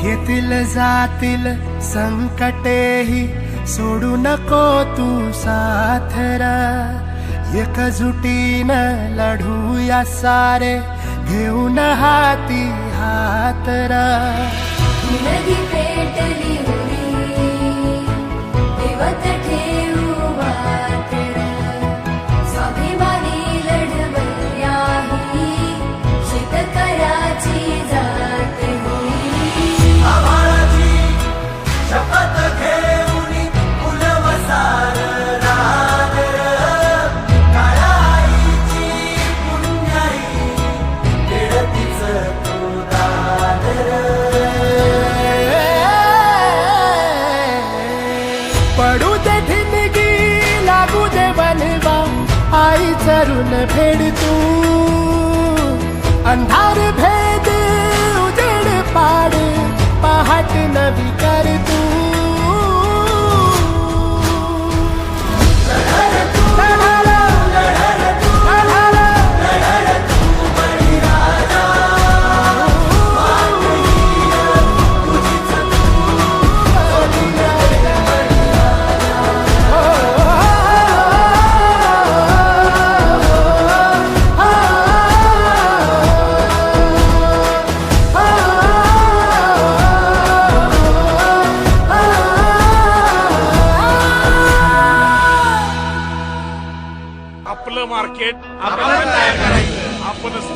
येतील जातील संकटेही सोडू नको तू साथ रे. एकजुटीनं लढूया सारे घेऊन हाती हात रे. नदी पेटली उरी दिवत ठेवू वाट रे. स्वाभिमानी लढवयाही शेतकऱ्याची जात होई. आभाळाची शपथ घेऊन फुलवसार राग काळ्या आईची पुण्याई खेळतीच तो दादर. पडू दे ठिणगी लागू दे बनवा आई चरून फेड तू. अंधार भेद उजेड पाड पहाट नवी कर तू. आपलं मार्केट आपण तयार करायचं, आपणच